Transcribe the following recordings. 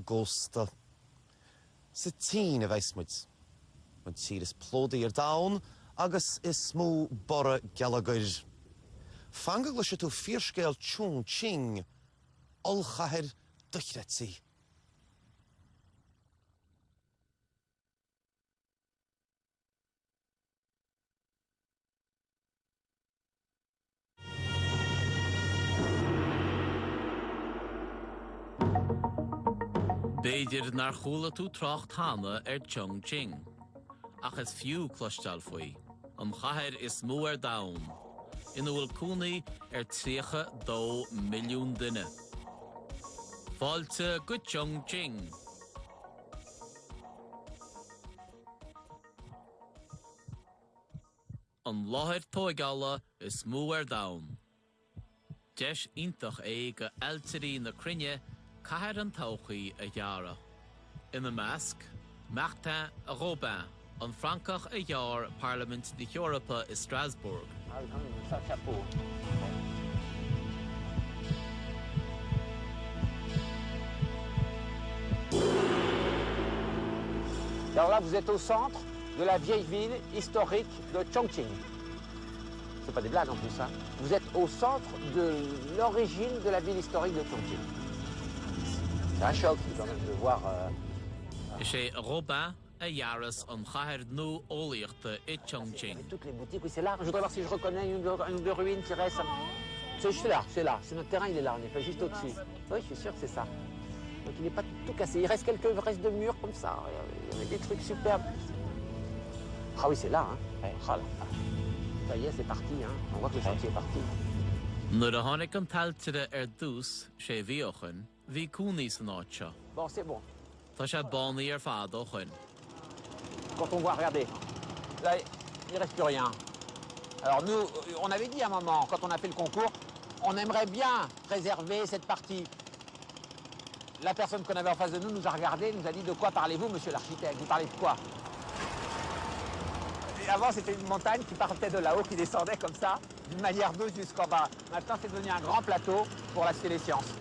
Gosta. Sa tín a bheismuid. Muid siad is plódaí dawn, agus is smó bora gelagair. Fangad lei tú fíorscéil tún ching, olchair duchretí. Beidir nar chula tú trocht hana Chongqing. Ach is fiú clostal faoi. Chair is mó dawn. In bhfuil cúnaí 3.2 milliún duine. Fáilte go Chongqing. An láthir tógála is mó dawn. Deis intach go eiltirí na crinne Cair an tauchaí a dheara. In the Mask, Martin Robin, an Francach a dhear Parliament de Europa is Strasbourg. Alors là, vous êtes au centre de la vieille ville historique de Chongqing. C'est pas des blagues en plus, hein. Vous êtes au centre de l'origine de la ville historique de Chongqing. C'est un choc quand même de voir... Chez Robin, a Yaris en Chair no Olierte et Chongqing. Toutes les boutiques, oui, c'est là. Je voudrais voir si je reconnais une ou deux ruines qui restent. C'est là, c'est là. C'est notre terrain, il est là. On est pas juste au-dessus. Oui, je suis sûr que c'est ça. Donc il n'est pas tout cassé. Il reste quelques restes de murs comme ça. Il y avait des trucs superbes. Ah oui, c'est là, hein. Ouais. Ah là. Ça y est, c'est parti, hein. On voit que le chantier est parti. Nur a honnig an taltire dús sé bhíochan, bhí cúnaí san áitse. Bon, c'est bon. Tá sé bánaí fad ó chuin. Quand on voit, regardez, là, il ne reste plus rien. Alors nous, on avait dit à un moment, quand on a fait le concours, on aimerait bien préserver cette partie. La personne qu'on avait en face de nous nous a regardé, nous a dit « De quoi parlez-vous, monsieur l'architecte? Vous parlez de quoi ?» Et avant, c'était une montagne qui partait de là-haut, qui descendait comme ça, d'une manière douce jusqu'en bas. Maintenant, c'est devenu un grand plateau pour la Cité des Sciences.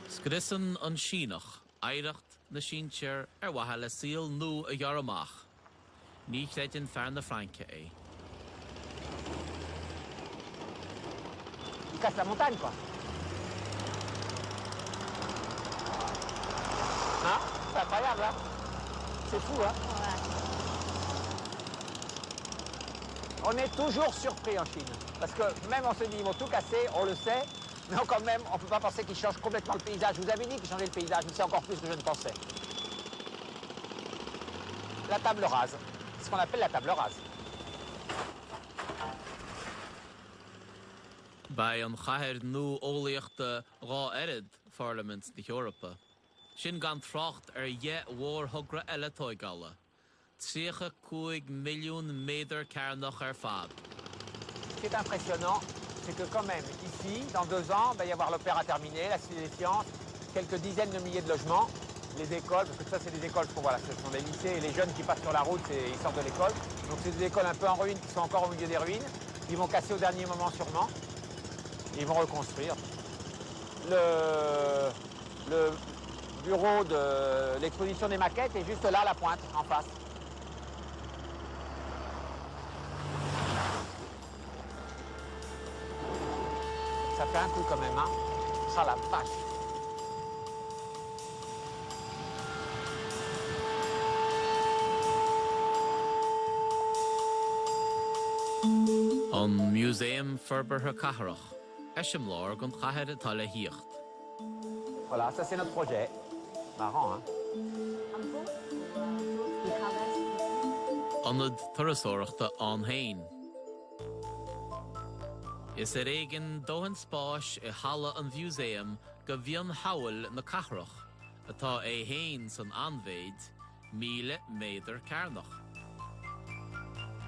Scrisan an Sínach, Eirecht na Síntir wahala síl nó a Yaramach. Ní chréitin fear na Franke é. Il casse la montagne, quoi. Hein? C'est incroyable, hein? C'est fou, hein? On est toujours surpris en Chine. Parce que même on se dit, ils vont tout casser, on le sait, mais quand même, on ne peut pas penser qu'ils changent complètement le paysage. Je vous avais dit qu'ils changeaient le paysage, mais c'est encore plus que je ne pensais. La table rase. C'est ce qu'on appelle la table rase. Bei an Chair nó ólaíochta rá erid Parliament de Europa. Sin gan trocht mhór thugra eile tógála. 3.2 milliún méadar cairnach fad. Ce qui est impressionnant, c'est que quand même, ici, dans 2 ans, il va y avoir l'opéra terminé, la Cité des Sciences, quelques dizaines de milliers de logements, les écoles, parce que ça c'est des écoles, voilà, ce sont des lycées, et les jeunes qui passent sur la route, ils sortent de l'école. Donc c'est des écoles un peu en ruine, qui sont encore au milieu des ruines. Ils vont casser au dernier moment sûrement. Ils vont reconstruire. Le bureau de l'exposition des maquettes est juste là, à la pointe, en face. Ça fait un coup quand même, hein. Ah la vache. An Muséum Ferbertha Catharach, Eschimlár gon Chair Tala Hiocht. Voilà, ça c'est notre projet. Marrant, hein. Anad Turasóireachta an Hain. Is éigen dóhan spáis I hala an Muséum go bhíon hawl na Catharach, atá Hain san anmhéid 1000 méadar cairnach.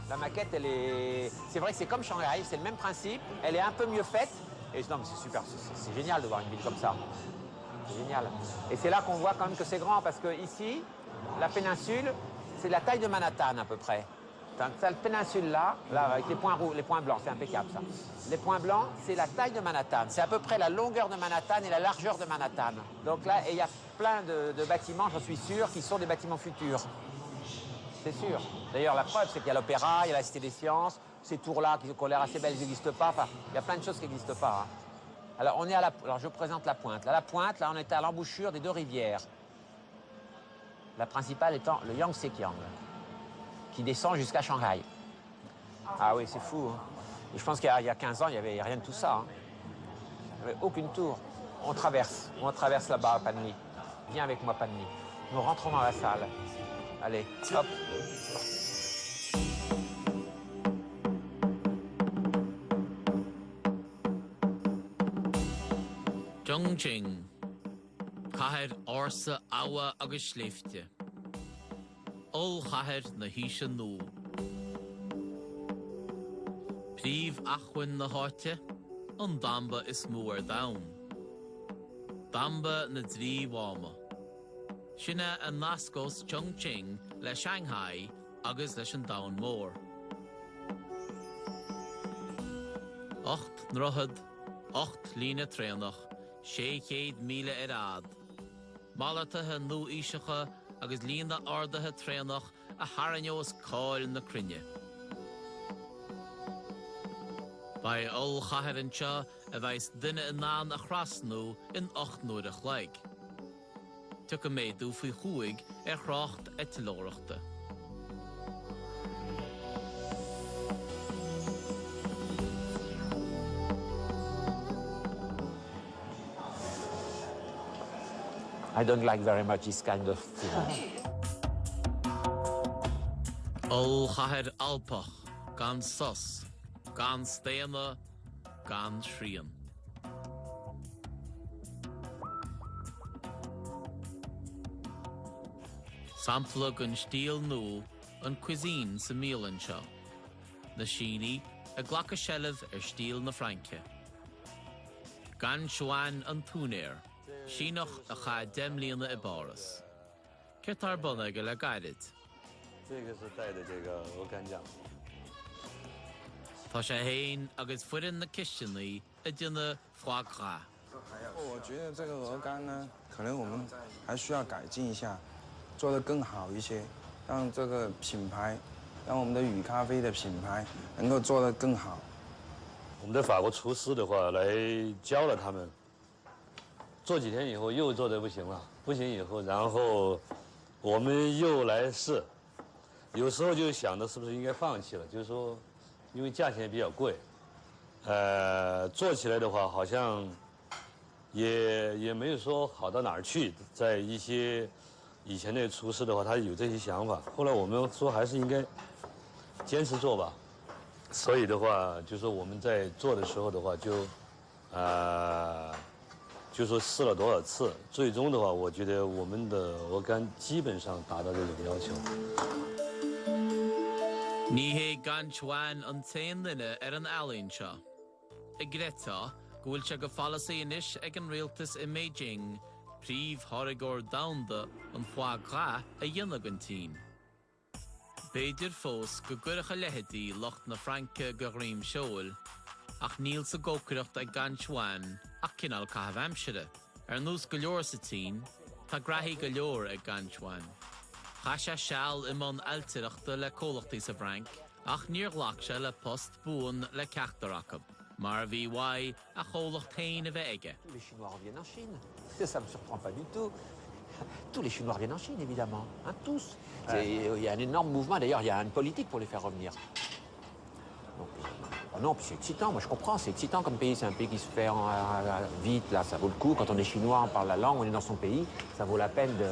La maquette, elle est... C'est vrai que c'est comme Shanghai, c'est le même principe. Elle est un peu mieux faite. Et non, mais c'est super, c'est génial de voir une ville comme ça. C'est génial. Et c'est là qu'on voit quand même que c'est grand, parce que ici, la péninsule, c'est la taille de Manhattan à peu près. T'as le péninsule là, avec les points rouges, les points blancs, c'est impeccable ça. Les points blancs, c'est la taille de Manhattan. C'est à peu près la longueur de Manhattan et la largeur de Manhattan. Donc là, il y a plein de bâtiments, j'en suis sûr, qui sont des bâtiments futurs. C'est sûr. D'ailleurs, la preuve, c'est qu'il y a l'Opéra, il y a la Cité des Sciences, ces tours-là qui ont l'air assez belles, ils n'existent pas. Enfin, il y a plein de choses qui n'existent pas. Hein. Alors, on est alors, je vous présente la pointe. Là, la pointe, là, on était à l'embouchure des deux rivières. La principale étant le Yangtze-Kiang, qui descend jusqu'à Shanghai. Ah oui, c'est fou. Hein. Et je pense qu'il y a 15 ans, il n'y avait rien de tout ça. Hein. Il n'y avait aucune tour. On traverse là-bas à Panly. Viens avec moi, Panly. Nous rentrons dans la salle. Allez, hop. Chongqing. Cair orsa awa agus sléifte. Ol chair na híse nó. Príomh achhain na háite, an damba is mó ar dain. Damba na drí bháma. Sinna an nascos Chongqing le Shanghai agus leis an dain mór. 8 nrochad, 8 lína trénach, 600 míle ad. Málatathe nó ísecha agus lína ardathe trénach a haranneos cáil na crinne. Ba ol chair anseo a bheits duine in nán a chrasnú in 8 nuair a chhlaig. Tucha méadú faoi chuaig ar chrácht etilóireachta. I don't like very much this kind of thing. Ol chair alpach, gan sos, gan stéana, gan srían. Sampla gon stíl nó an cuisine sa mílan seo. Na síní a ghlacha sellh ar stíl na Franke. Gan seoáin an túnéir, sínach a cha 10 líana i báras. Cetar buna go le gairid. 这个是带的这个鹅肝酱。 Tá sé héin agus fuirin na kitchenlaí a duna foie gras. 我觉得这个鹅肝呢，可能我们还需要改进一下，做得更好一些，让这个品牌，让我们的宇咖啡的品牌能够做得更好。我们的法国厨师的话来教了他们，做几天以后又做得不行了，不行以后，然后我们又来试，有时候就想着是不是应该放弃了，就是说，因为价钱比较贵，做起来的话好像也没有说好到哪儿去，在一些以前的厨师的话，他有这些想法，后来我们说还是应该坚持做吧。 所以的话，就说我们在做的时候的话，就说试了多少次，最终的话，我觉得我们的鹅肝基本上达到这种要求。 Ní hé gan chuan an tain linne an alíonn seo. I grétá, gúil se go fallasaí inis ag an rialtas i Beijing, príomh thoragóir damhanda an foie gras a dhéanamh an tín. Beidir fós go gcuirecha leithéidí locht na Franke go riam seoil, ach níl sa gócaireacht ag gan chuan ach cinál caithfh aimsire. Ar nús go leor sa tín, tá graithí go leor ag gan chuan. Cha sé seall i mbun ailtireachta le cólachtaí sa Frank, ach níor ghlach sé le post buan le ceachtarachab. Mar bhí waid a cholacht tain a bheith aige. Tous les Chinois reviennent en Chine. Ça ne me surprend pas du tout. Tous les Chinois reviennent en Chine, évidemment. Hein, tous. Il y a un énorme mouvement. D'ailleurs, il y a une politique pour les faire revenir. Donc, non, puis c'est excitant. Moi, je comprends. C'est excitant comme pays. C'est un pays qui se fait vite. Là, ça vaut le coup. Quand on est chinois, on parle la langue, on est dans son pays. Ça vaut la peine de...